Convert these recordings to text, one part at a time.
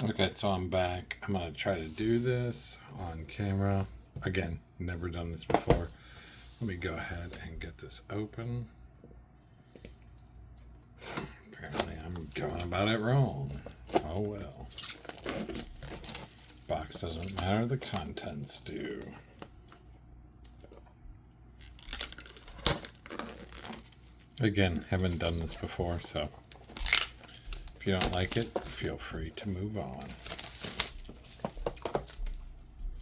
Okay, so I'm back. I'm going to try to do this on camera. Again, never done this before. Let me go ahead and get this open. Apparently I'm going about it wrong. Oh well. Box doesn't matter, the contents do. Again, haven't done this before, so if you don't like it, feel free to move on.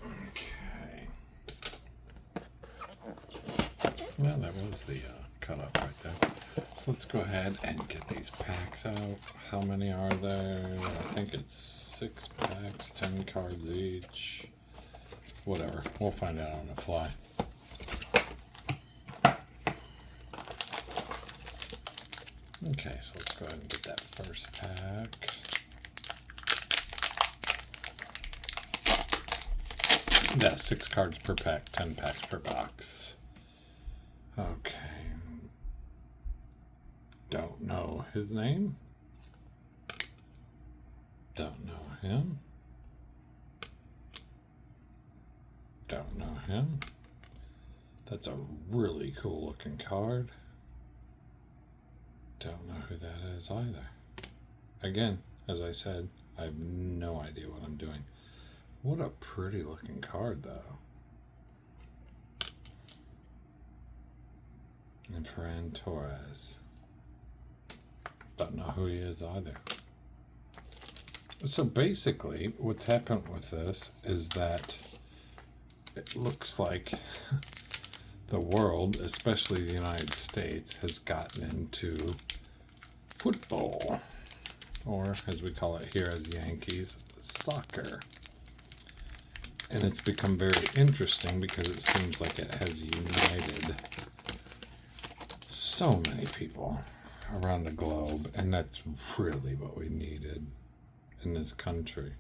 Okay. Well, that was the cut up right there. So let's go ahead and get these packs out. How many are there? I think it's 6 packs, 10 cards each. Whatever. We'll find out on the fly. Okay, so let's go ahead and get that first pack. Yeah, 6 cards per pack, 10 packs per box. Okay. Don't know his name. Don't know him. Don't know him. That's a really cool looking card. Don't know who that is either. Again, as I said, I have no idea what I'm doing. What a pretty looking card, though. And Ferran Torres. Don't know who he is either. So basically, what's happened with this is that it looks like the world, especially the United States, has gotten into football, or as we call it here as Yankees, soccer. And it's become very interesting because it seems like it has united so many people around the globe, and that's really what we needed in this country.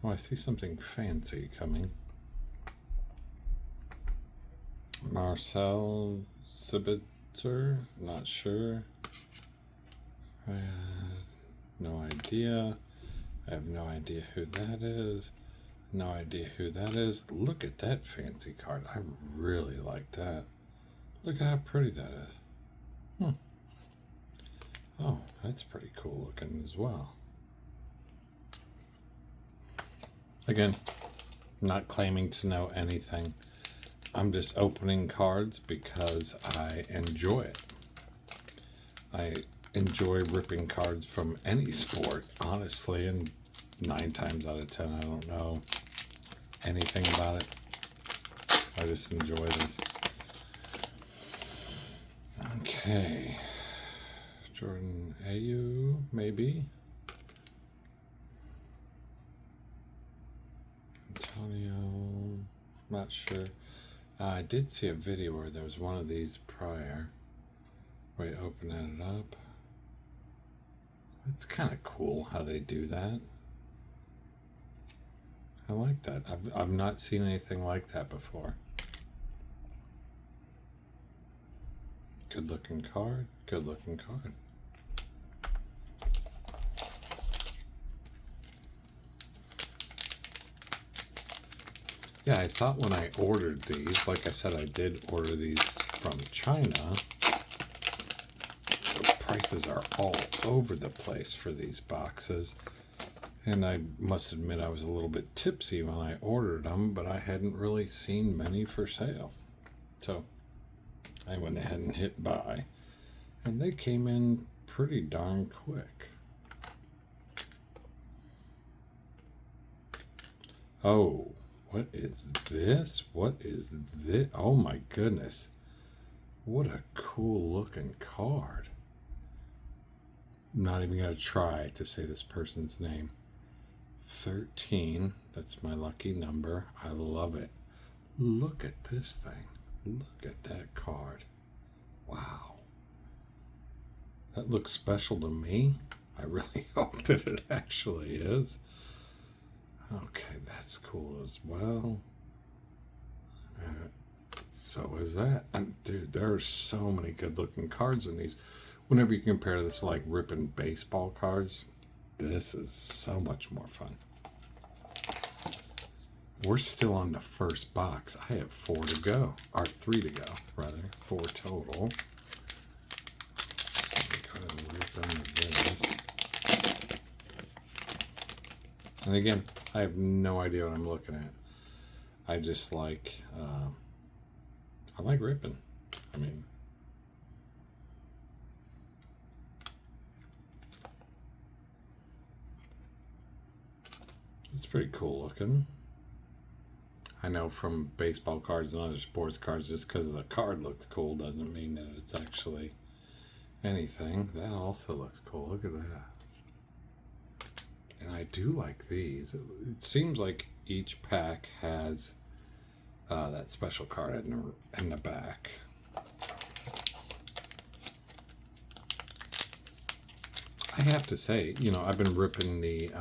Oh, I see something fancy coming. Marcel Sabitzer, not sure. No idea. I have no idea who that is. No idea who that is. Look at that fancy card. I really like that. Look at how pretty that is. Oh, that's pretty cool looking as well. Again, not claiming to know anything. I'm just opening cards because I enjoy it. I enjoy ripping cards from any sport, honestly, and 9 times out of 10 I don't know anything about it. I just enjoy this. Okay. Jordan Ayew, maybe. Antonio, not sure. I did see a video where there was one of these prior, where you open it up. It's kind of cool how they do that. I like that. I've not seen anything like that before. Good looking card. Good looking card. Yeah, I thought when I ordered these, like I said, I did order these from China. The prices are all over the place for these boxes. And I must admit I was a little bit tipsy when I ordered them, but I hadn't really seen many for sale. So I went ahead and hit buy. And they came in pretty darn quick. Oh, what is this? What is this? Oh my goodness. What a cool looking card. I'm not even going to try to say this person's name. 13. That's my lucky number. I love it. Look at this thing. Look at that card. Wow. That looks special to me. I really hope that it actually is. Okay, that's cool as well. So is that. And dude, there are so many good looking cards in these. Whenever you compare this to like ripping baseball cards, this is so much more fun. we're still on the first box. I have 4 to go, or 3 to go, rather. 4 total. So let me go ahead and rip into this. And again, I have no idea what I'm looking at. I just like, I like ripping. I mean, it's pretty cool looking. I know from baseball cards and other sports cards, just because the card looks cool doesn't mean that it's actually anything. That also looks cool. Look at that. And I do like these. It seems like each pack has that special card in the back. I have to say, you know, I've been ripping the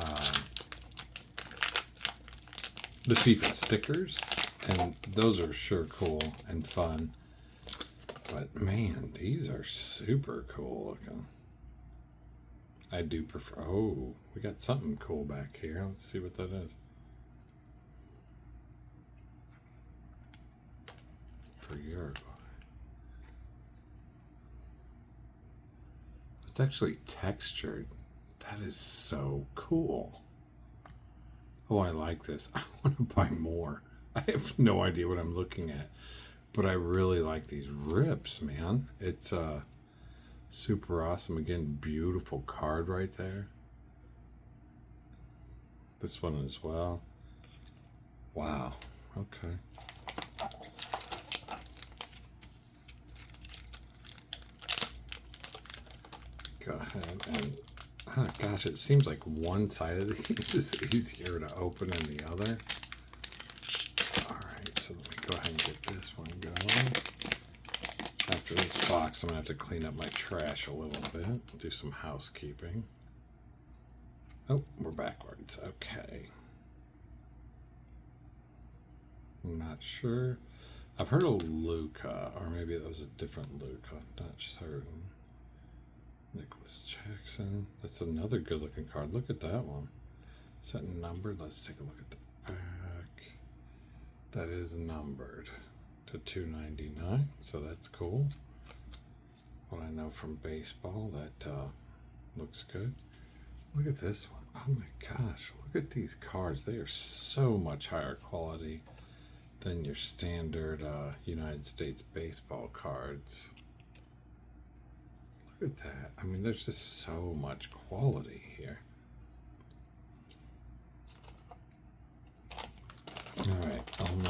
FIFA stickers, and those are sure cool and fun. But man, these are super cool looking. I do prefer. Oh, we got something cool back here. Let's see what that is. For Uruguay. It's actually textured. That is so cool. Oh, I like this. I want to buy more. I have no idea what I'm looking at, but I really like these rips, man. It's super awesome. Again, beautiful card right there. This one as well. Wow. Okay. Go ahead and, oh gosh, it seems like one side of these is easier to open than the other. All right, so let me go ahead and get this one going. After this box, I'm gonna have to clean up my trash a little bit, do some housekeeping. Oh, we're backwards. Okay. I'm not sure. I've heard of Luca, or maybe that was a different Luca. Not certain. Nicholas Jackson. That's another good looking card. Look at that one. Is that numbered? Let's take a look at the back. That is numbered to 299, so that's cool. What I know from baseball, that looks good. Look at this one. Oh my gosh, look at these cards. They are so much higher quality than your standard United States baseball cards. Look at that. I mean, there's just so much quality here. All right, I only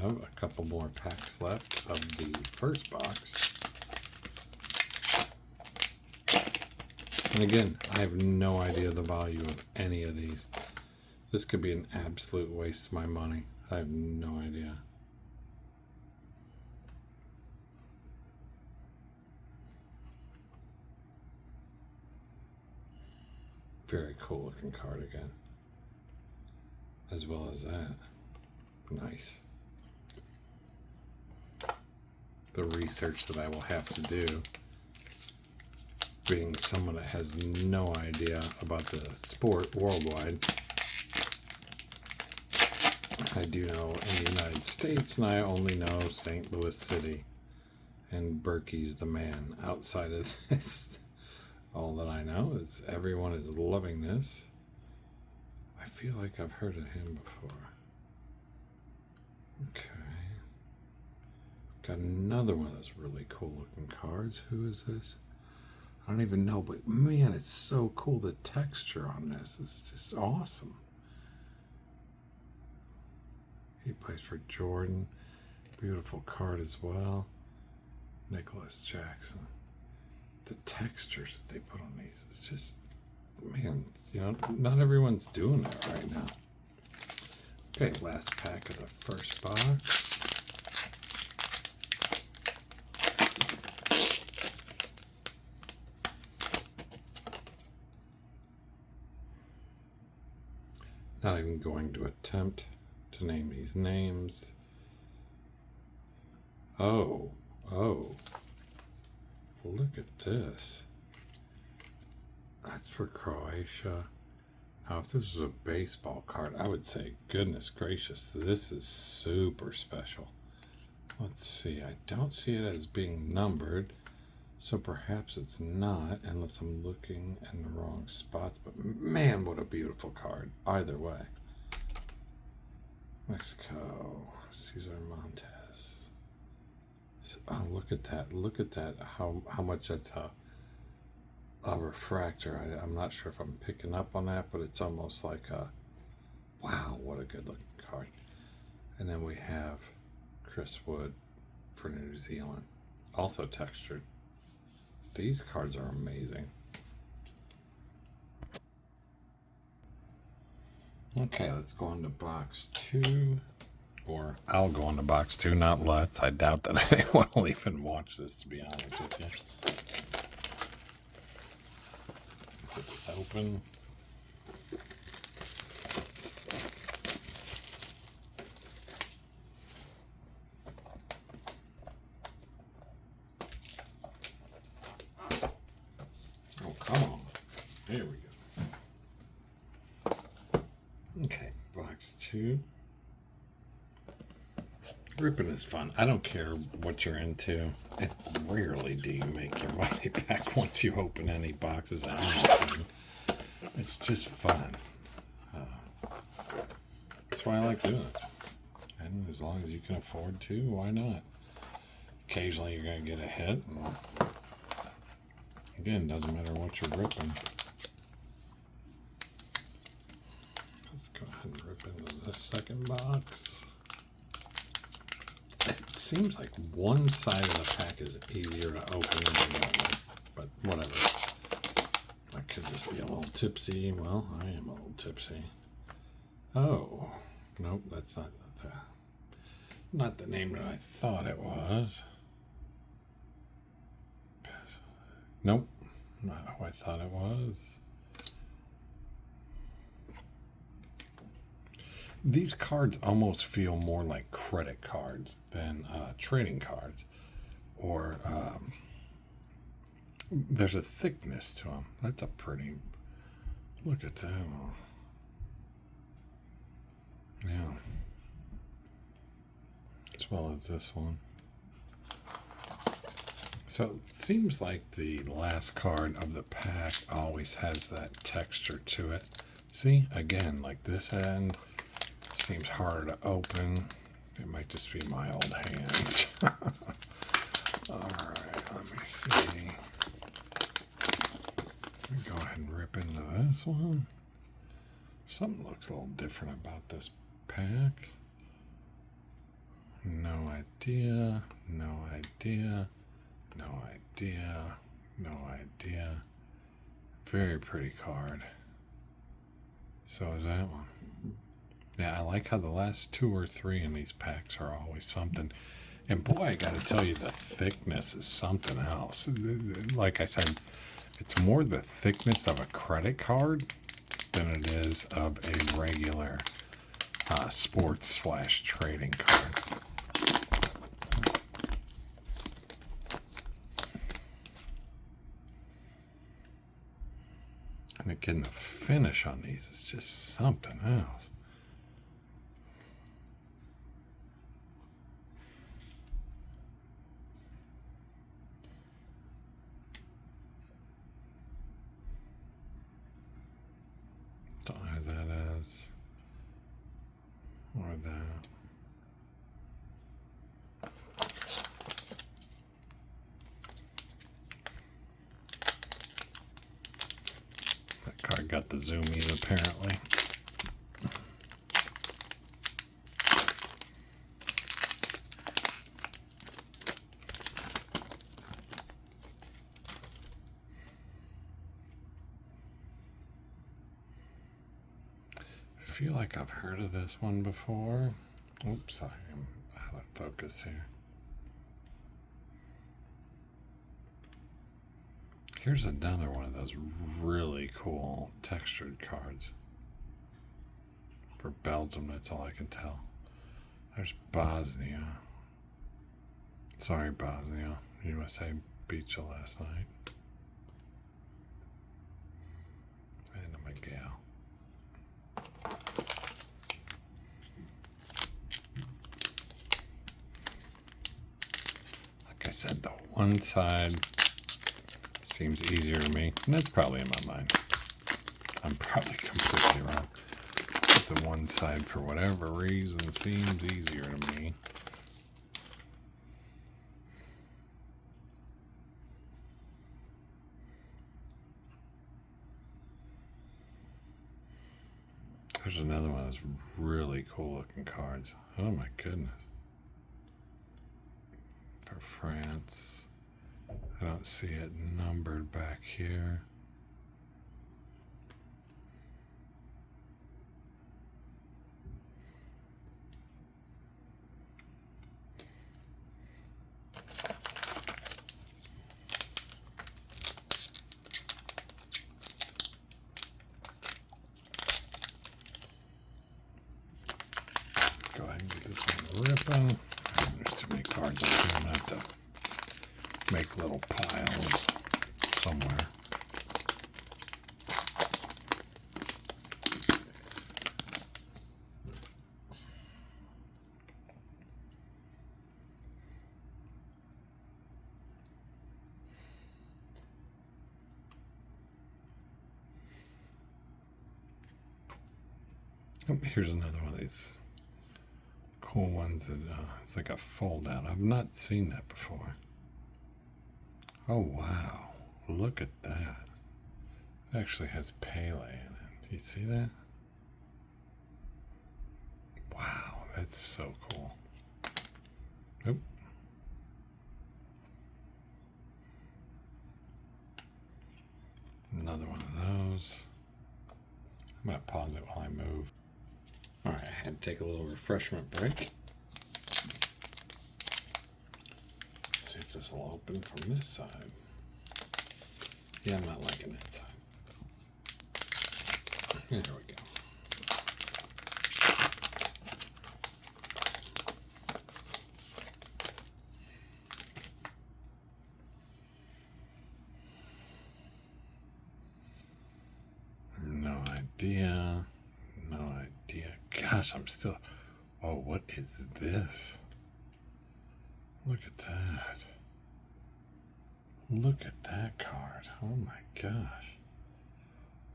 have a couple more packs left of the first box. And again, I have no idea the value of any of these. This could be an absolute waste of my money. I have no idea. Very cool looking card again. As well as that. Nice. The research that I will have to do, being someone that has no idea about the sport worldwide. I do know in the United States, and I only know St. Louis City and Berkey's the man. Outside of this, all that I know is everyone is loving this. I feel like I've heard of him before. Okay. Got another one of those really cool looking cards. Who is this? I don't even know, but man, it's so cool. The texture on this is just awesome. He plays for Jordan. Beautiful card as well. Nicholas Jackson. The textures that they put on these is just, man, you know, not everyone's doing that right now. Okay, last pack of the first box. Not even going to attempt to name these names. Oh, look at this. That's for Croatia. Now, if this was a baseball card, I would say, goodness gracious, this is super special. Let's see. I don't see it as being numbered, so perhaps it's not, unless I'm looking in the wrong spots. But man, what a beautiful card. Either way. Mexico, Cesar Montes. Oh, look at that. Look at that. How much that's a refractor. I'm not sure if I'm picking up on that, but it's almost like a, wow, what a good looking card. And then we have Chris Wood for New Zealand, also textured. These cards are amazing. Okay, let's go on to box 2. Or I'll go on to box 2, not let's. I doubt that anyone will even watch this, to be honest with you. Get this open. Oh, come on. There we go. Okay, box 2. Ripping is fun. I don't care what you're into. It rarely do you make your money back once you open any boxes. It's just fun. That's why I like doing it. And as long as you can afford to, why not? Occasionally you're going to get a hit. And again, doesn't matter what you're ripping. Let's go ahead and rip into this second box. It seems like one side of the pack is easier to open than the other, but whatever. I could just be a little tipsy. Well, I am a little tipsy. Oh, nope, that's not the name that I thought it was. Nope, not who I thought it was. These cards almost feel more like credit cards than trading cards. Or there's a thickness to them. That's a pretty... Look at that. Yeah. As well as this one. So it seems like the last card of the pack always has that texture to it. See, again, like this end seems harder to open. It might just be my old hands. Alright, let me see. Go ahead and rip into this one. Something looks a little different about this pack. No idea, no idea, no idea, no idea. Very pretty card. So is that one. Yeah, I like how the last 2 or 3 in these packs are always something. And boy, I gotta tell you, the thickness is something else. Like I said, it's more the thickness of a credit card than it is of a regular sports/trading card. And again, the finish on these is just something else. Don't know who that is. Or that. That card got the zoomies apparently. I feel like I've heard of this one before. Oops, I am out of focus here. Here's another one of those really cool textured cards. For Belgium, that's all I can tell. There's Bosnia. Sorry, Bosnia. USA beat you last night. And a Miguel. said, the one side seems easier to me. And that's probably in my mind. I'm probably completely wrong. But the one side, for whatever reason, seems easier to me. There's another one of those really cool looking cards. Oh my goodness. For France. I don't see it numbered back here. Go ahead and get this one ripping. There's too many cards. I'm going to have to make little piles somewhere. Oh, here's another one of these cool ones that it's like a fold out. I've not seen that before. Oh wow, look at that. It actually has Pele in it. Do you see that? Wow, that's so cool. Oop. Another one of those. I'm gonna pause it while I move. All right, I had to take a little refreshment break. Let's see if this will open from this side. Yeah, I'm not liking that side. There we go. No idea. No idea. Gosh, I'm still... Oh, what is this? Look at that. Look at that card. Oh my gosh.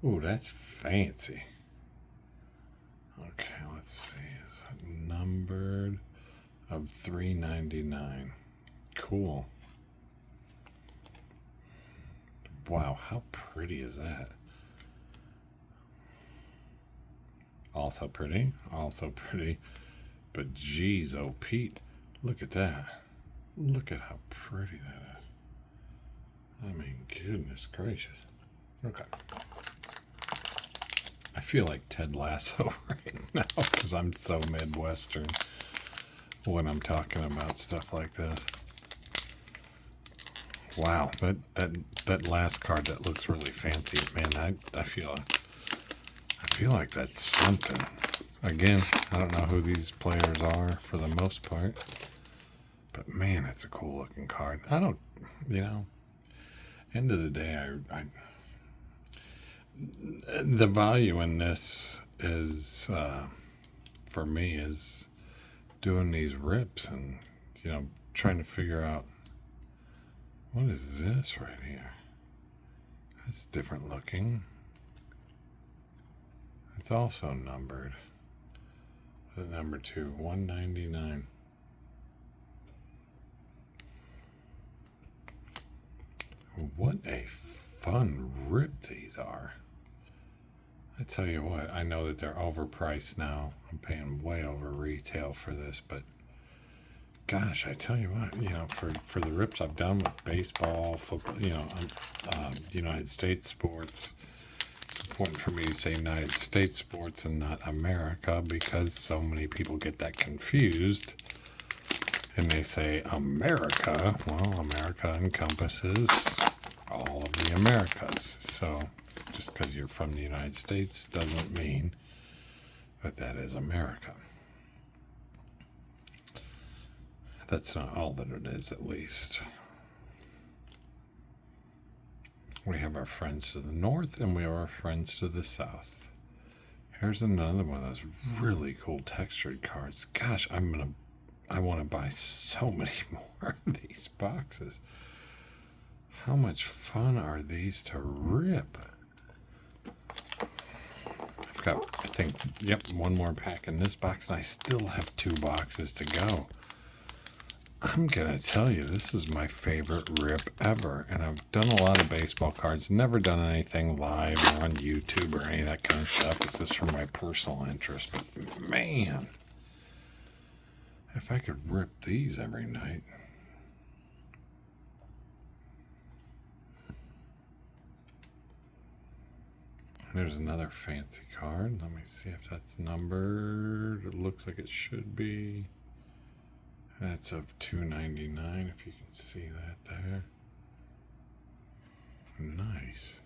Ooh, that's fancy. Okay, let's see. Is it numbered of $3.99? Cool. Wow, how pretty is that? Also pretty, also pretty. But geez, oh Pete, look at that. Look at how pretty that is. I mean, goodness gracious. Okay. I feel like Ted Lasso right now because I'm so Midwestern when I'm talking about stuff like this. Wow, that last card that looks really fancy, man. I feel like that's something. Again, I don't know who these players are for the most part, but man, it's a cool looking card. I don't, end of the day, the value in this is, for me, is doing these rips and, trying to figure out what is this right here. That's different looking. It's also numbered. The number 2, $1.99. What a fun rip these are. I tell you what, I know that they're overpriced now. I'm paying way over retail for this, but gosh, I tell you what, for the rips I've done with baseball, football, United States sports. It's important for me to say United States sports and not America because so many people get that confused and they say America. Well, America encompasses all of the Americas. So just because you're from the United States doesn't mean that is America. That's not all that it is, at least. We have our friends to the north and we have our friends to the south. Here's another one of those really cool textured cards. Gosh, I'm going to I want to buy so many more of these boxes. How much fun are these to rip? I've got, I think, yep, one more pack in this box, and I still have 2 boxes to go. I'm going to tell you, this is my favorite rip ever. And I've done a lot of baseball cards, never done anything live or on YouTube or any of that kind of stuff. It's just for my personal interest. But man, if I could rip these every night. There's another fancy card. Let me see if that's numbered. It looks like it should be. That's of $2.99, if you can see that there. Nice.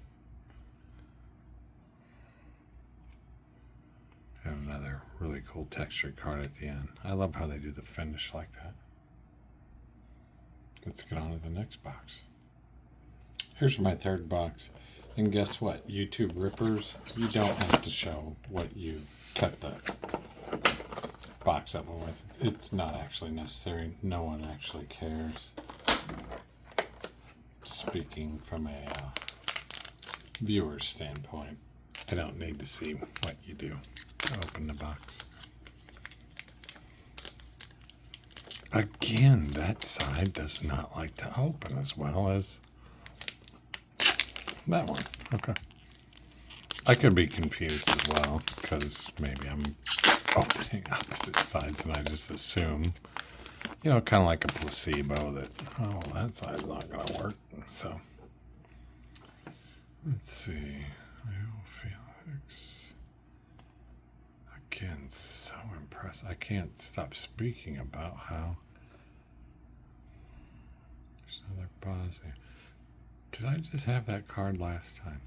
And another really cool textured card at the end. I love how they do the finish like that. Let's get on to the next box. Here's my 3rd box. And guess what? YouTube rippers, you don't have to show what you cut the box up with. It's not actually necessary. No one actually cares. Speaking from a viewer's standpoint, I don't need to see what you do to open the box. Again, that side does not like to open as well as that one. Okay. I could be confused as well because maybe I'm opening opposite sides and I just assume, kind of like a placebo that, oh, that side's not going to work. So, let's see. Felix. Again, so impressed. I can't stop speaking about how. There's another pause here. Did I just have that card last time?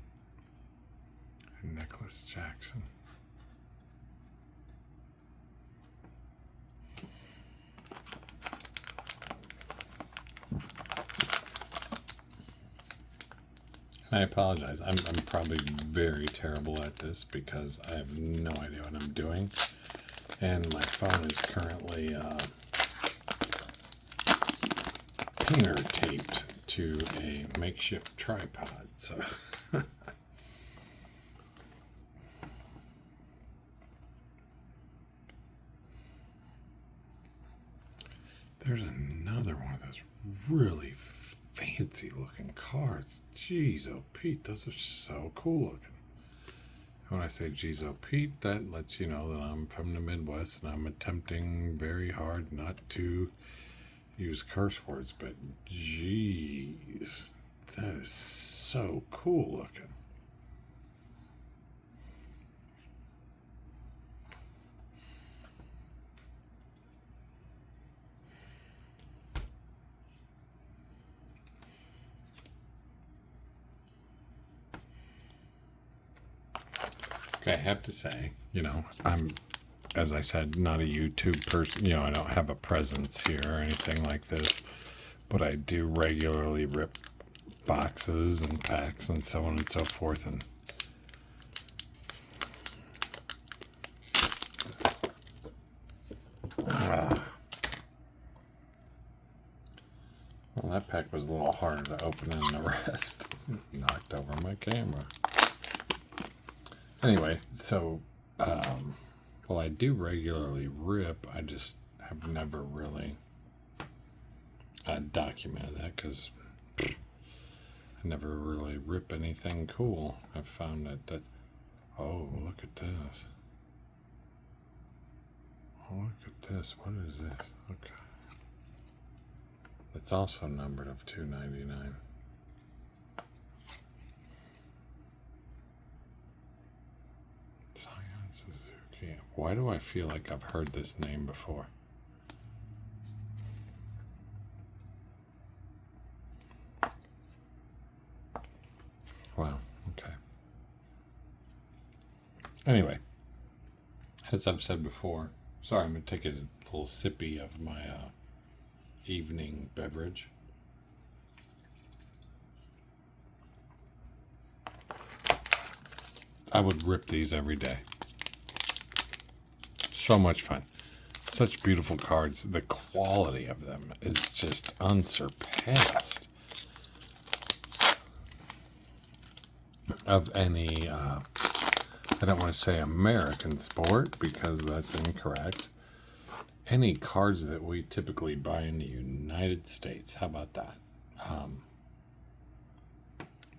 Nicholas Jackson. I apologize. I'm probably very terrible at this because I have no idea what I'm doing. And my phone is currently painter taped to a makeshift tripod. So there's another one of those really fancy looking cards. Jeez, oh Pete, those are so cool looking. When I say geez, oh Pete, that lets you know that I'm from the Midwest and I'm attempting very hard not to use curse words, but geez, that is so cool looking. Okay, I have to say, I'm, as I said, not a YouTube person. I don't have a presence here or anything like this, but I do regularly rip boxes and packs and so on and so forth. And well, that pack was a little harder to open than the rest. Knocked over my camera. Anyway, so, well, I do regularly rip. I just have never really documented that because I never really rip anything cool. I've found that, oh, look at this. Oh, look at this. What is this? Okay. It's also numbered of $2.99. Suzuki. Why do I feel like I've heard this name before? Wow, okay. Anyway, as I've said before, sorry, I'm going to take a little sippy of my evening beverage. I would rip these every day. So much fun. Such beautiful cards. The quality of them is just unsurpassed. Of any, I don't want to say American sport because that's incorrect. Any cards that we typically buy in the United States. How about that?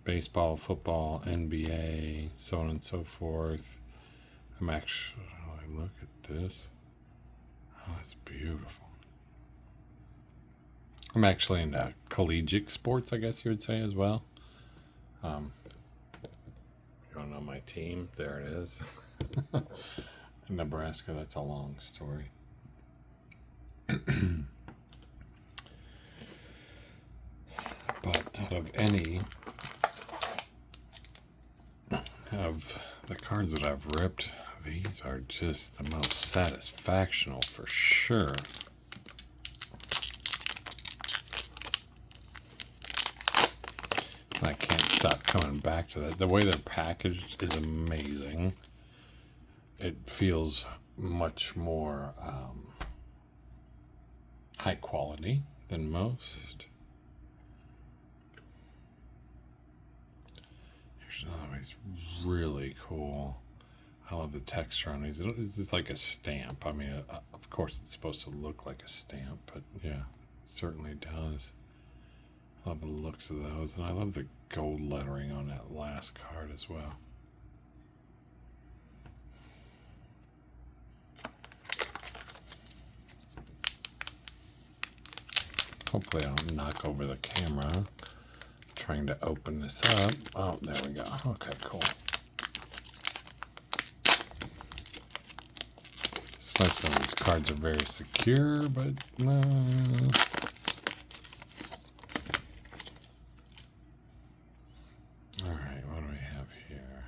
Baseball, football, NBA, so on and so forth. I'm actually, look at this. Oh, it's beautiful. I'm actually into collegiate sports, I guess you would say, as well. You want to know my team? There it is. In Nebraska, that's a long story. But out of any of the cards that I've ripped, these are just the most satisfactional for sure. I can't stop coming back to that. The way they're packaged is amazing. It feels much more high quality than most. Here's another one. It's really cool. I love the texture on these. It's just like a stamp. I mean, of course, it's supposed to look like a stamp, but yeah, it certainly does. I love the looks of those, and I love the gold lettering on that last card as well. Hopefully I don't knock over the camera trying to open this up. Oh, there we go. Okay, cool. It's nice that these cards are very secure, but no. All right, what do we have here?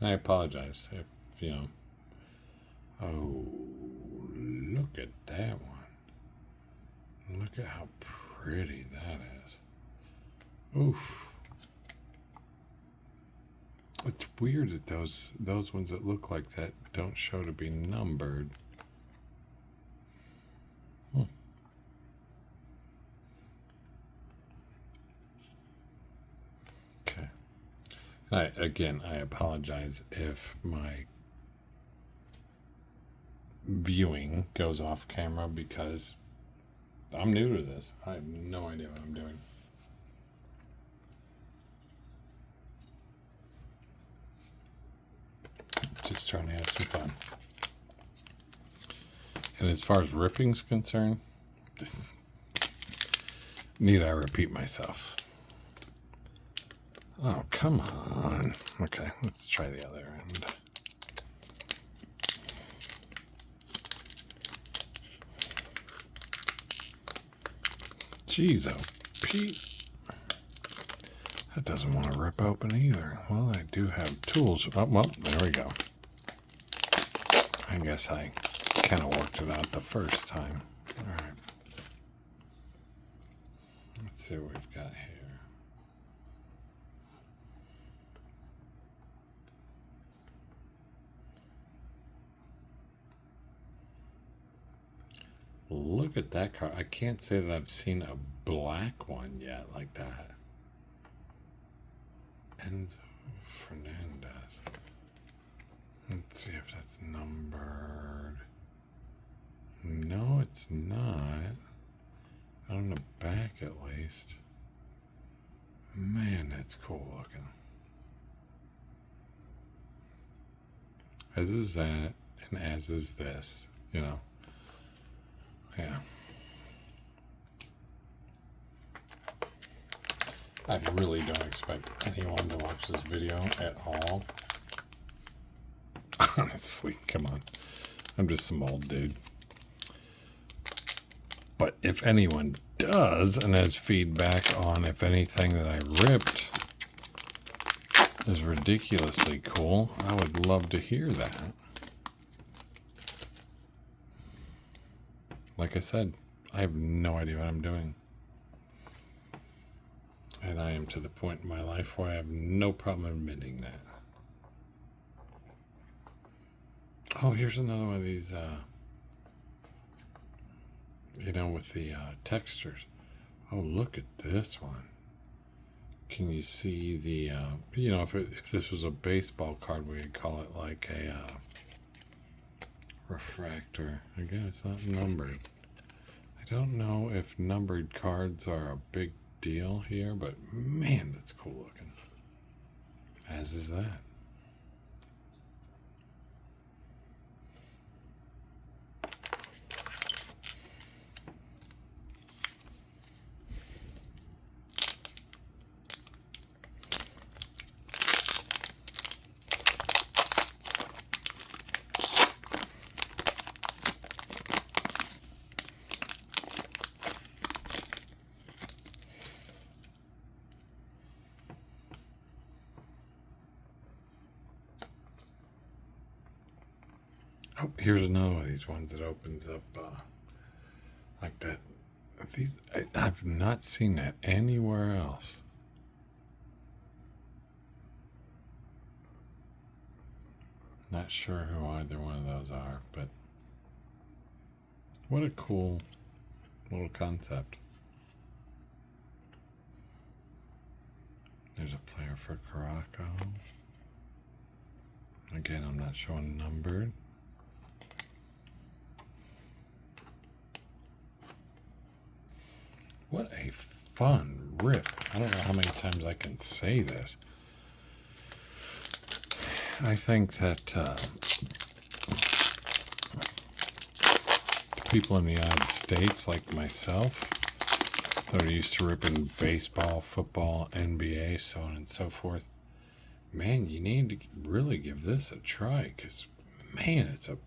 And I apologize if, you know. Oh, look at that one. Look at how pretty that is. Oof. It's weird that those ones that look like that don't show to be numbered. Okay. I apologize if my viewing goes off camera because I'm new to this. I have no idea what I'm doing. Just trying to have some fun. And as far as ripping's concerned, need I repeat myself? Oh, come on. Okay, let's try the other end. Jeez, oh, Pete. That doesn't want to rip open either. Well, I do have tools. Oh, well, there we go. I guess I kind of worked it out the first time. All right. Let's see what we've got here. Look at that card. I can't say that I've seen a black one yet like that. Enzo Fernandez. Let's see if that's numbered. No, it's not. Not on the back, at least. Man, that's cool looking. As is that, and as is this, you know. Yeah. I really don't expect anyone to watch this video at all. Honestly, come on. I'm just some old dude. But if anyone does and has feedback on if anything that I ripped is ridiculously cool, I would love to hear that. Like I said, I have no idea what I'm doing. And I am to the point in my life where I have no problem admitting that. Oh, here's another one of these, with the textures. Oh, look at this one. Can you see the, if this was a baseball card, we'd call it like a refractor. Again, it's not numbered. I don't know if numbered cards are a big deal here, but man, that's cool looking. As is that. Oh, here's another one of these ones that opens up like that. I've not seen that anywhere else. Not sure who either one of those are, but what a cool little concept. There's a player for Caraco. Again, I'm not showing numbered. What a fun rip. I don't know how many times I can say this. I think that people in the United States, like myself, that are used to ripping baseball, football, NBA, so on and so forth, man, you need to really give this a try, because, man, it's a...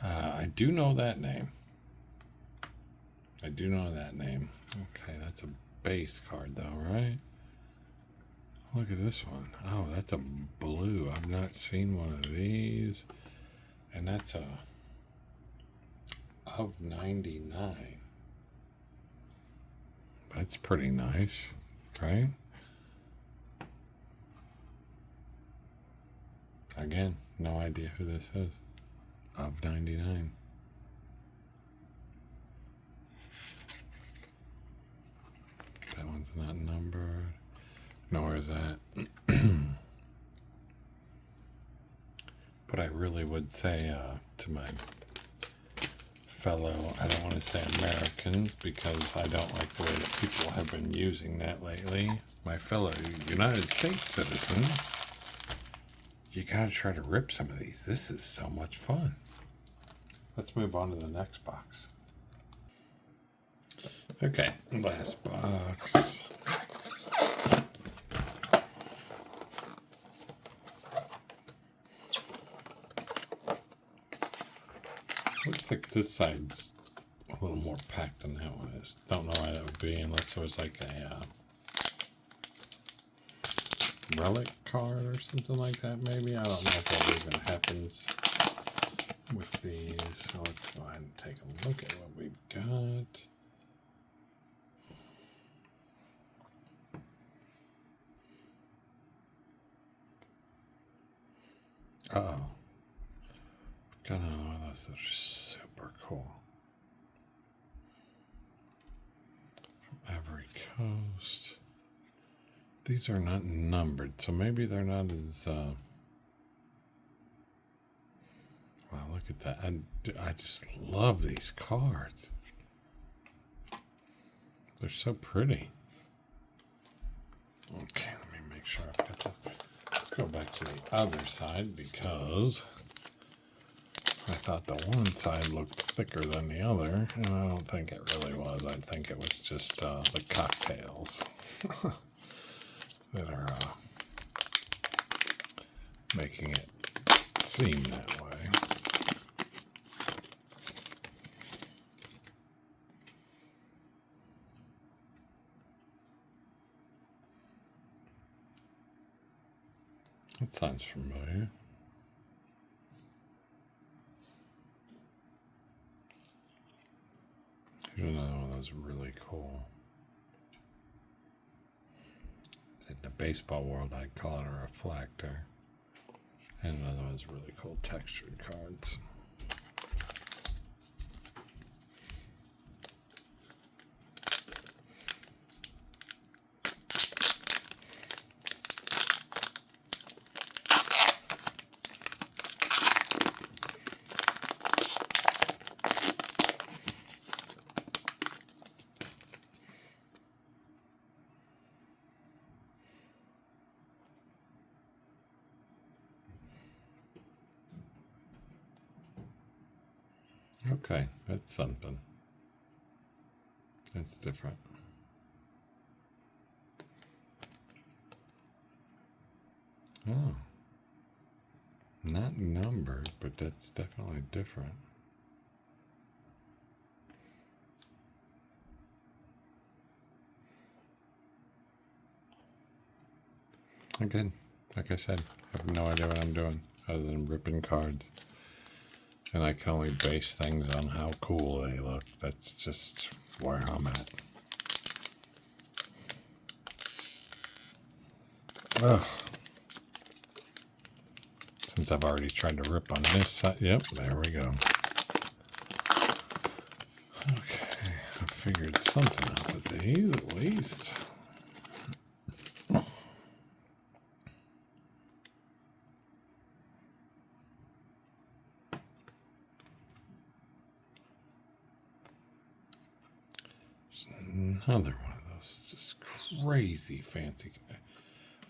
I do know that name. Okay, that's a base card, though, right? Look at this one. Oh, that's a blue. I've not seen one of these. And that's a... of 99. That's pretty nice, right? Again, no idea who this is. Of 99. That one's not numbered. Nor is that. But I really would say to my fellow, I don't want to say Americans, because I don't like the way that people have been using that lately. My fellow United States citizens, you gotta try to rip some of these. This is so much fun. Let's move on to the next box. Okay, last box. Looks like this side's a little more packed than that one is. Don't know why that would be, unless it was like a relic card or something like that, maybe. I don't know if that even happens with these. So let's go ahead and take a look at what we've got. Uh-oh. We've got another one of those that are super cool. From Ivory Coast. These are not numbered, so maybe they're not as... Wow, look at that. I just love these cards. They're so pretty. Okay, let me make sure I've got that. Let's go back to the other side, because I thought the one side looked thicker than the other, and I don't think it really was. I think it was just the cocktails that are making it seem that way. That sounds familiar. Here's another one that's really cool. baseball world, I'd call it a reflector. And another one's really cool textured cards. Okay, that's something. That's different. Oh. Not numbered, but that's definitely different. Again, like I said, I have no idea what I'm doing other than ripping cards. And I can only base things on how cool they look. That's just where I'm at. Ugh. Since I've already tried to rip on this side. Yep, there we go. Okay, I figured something out with these at least. Another one of those just crazy fancy.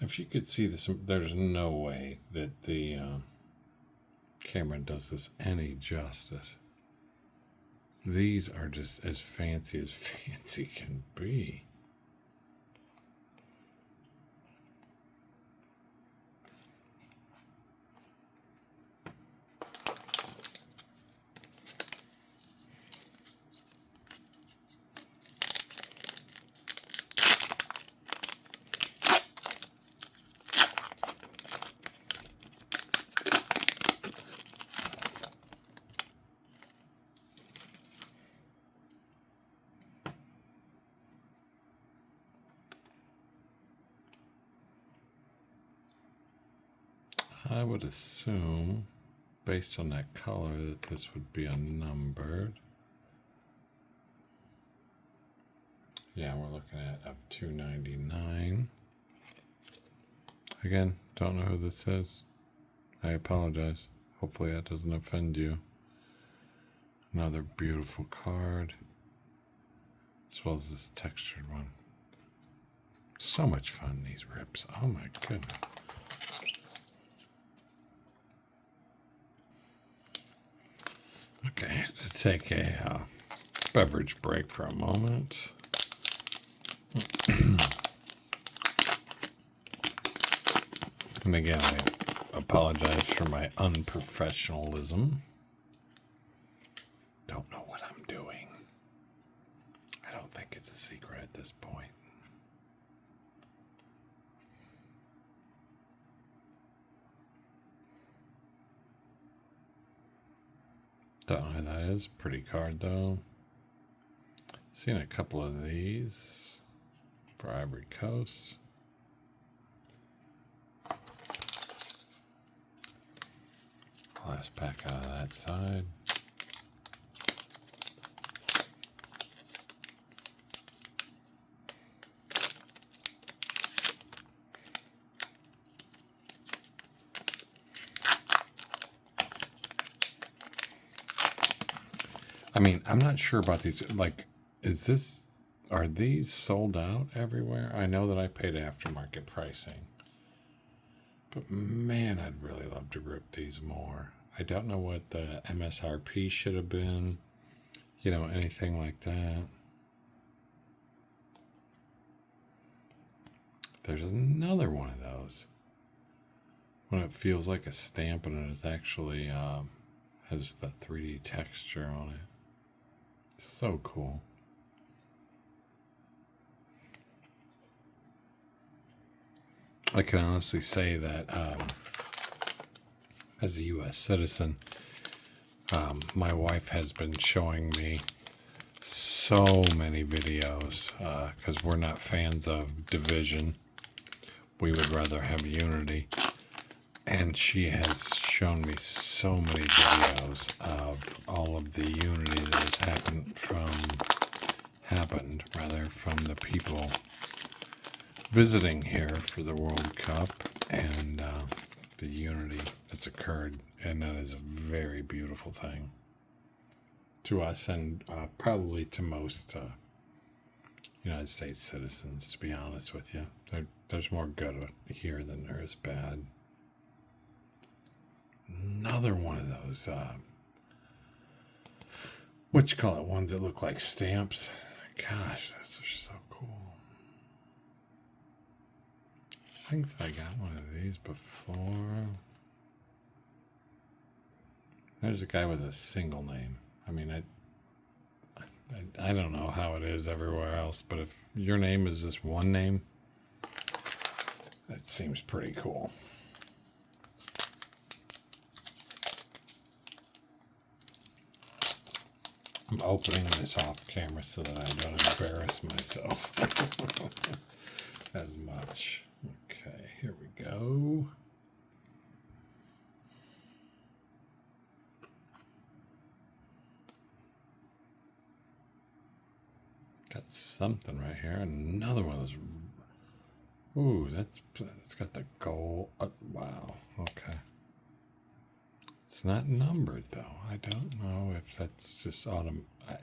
If you could see this, there's no way that the camera does this any justice. These are just as fancy can be. I would assume, based on that color, that this would be unnumbered. Yeah, we're looking at of 299. Again, don't know who this is. I apologize. Hopefully that doesn't offend you. Another beautiful card, as well as this textured one. So much fun, these rips. Oh my goodness. Okay, I had to take a beverage break for a moment. And again, I apologize for my unprofessionalism. Don't know what I'm doing. I don't think it's a secret at this point. Don't know who that is. Pretty card though. Seen a couple of these for Ivory Coast. Last pack out of that side. I mean, I'm not sure about these. Like, are these sold out everywhere? I know that I paid aftermarket pricing. But man, I'd really love to rip these more. I don't know what the MSRP should have been. You know, anything like that. There's another one of those. When it feels like a stamp and it is actually has the 3D texture on it. So cool. I can honestly say that as a U.S. citizen, my wife has been showing me so many videos because we're not fans of Division. we would rather have unity. And she has shown me so many videos of all of the unity that has happened from the people visiting here for the World Cup, and the unity that's occurred, and that is a very beautiful thing to us, and probably to most United States citizens, to be honest with you. There's more good here than there is bad. Another one of those, what you call it, ones that look like stamps. Gosh, those are so cool. I think I got one of these before. There's a guy with a single name. I mean, I don't know how it is everywhere else, but if your name is just one name, that seems pretty cool. I'm opening this off camera so that I don't embarrass myself as much. Okay, here we go. Got something right here. Another one of those. Ooh, it's got the gold. Wow. Okay. It's not numbered though. I don't know if that's just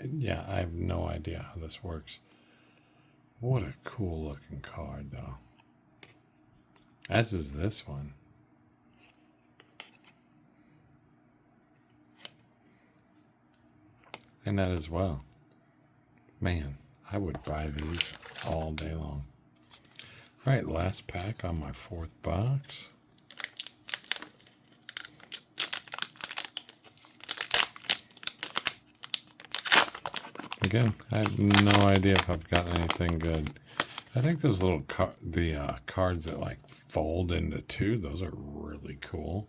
yeah, I have no idea how this works. What a cool looking card though. As is this one. And that as well. Man, I would buy these all day long. All right, last pack on my fourth box. Again, I have no idea if I've gotten anything good. I think those little cards that like fold into two, those are really cool.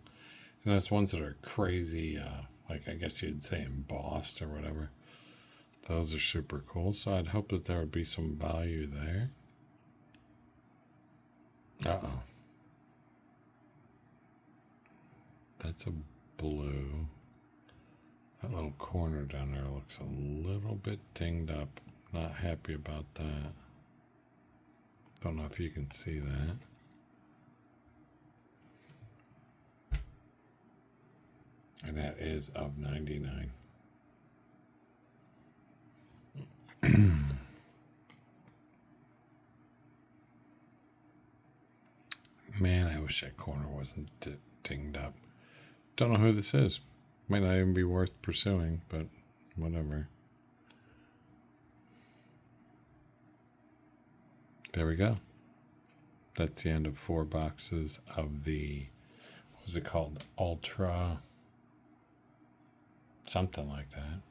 And those ones that are crazy, like I guess you'd say embossed or whatever. Those are super cool. So I'd hope that there would be some value there. Uh-oh. That's a blue. That little corner down there looks a little bit dinged up. Not happy about that. Don't know if you can see that. And that is of 99. Man, I wish that corner wasn't dinged up. Don't know who this is. Might not even be worth pursuing, but whatever. There we go. That's the end of 4 boxes of the, what was it called? Ultra, something like that.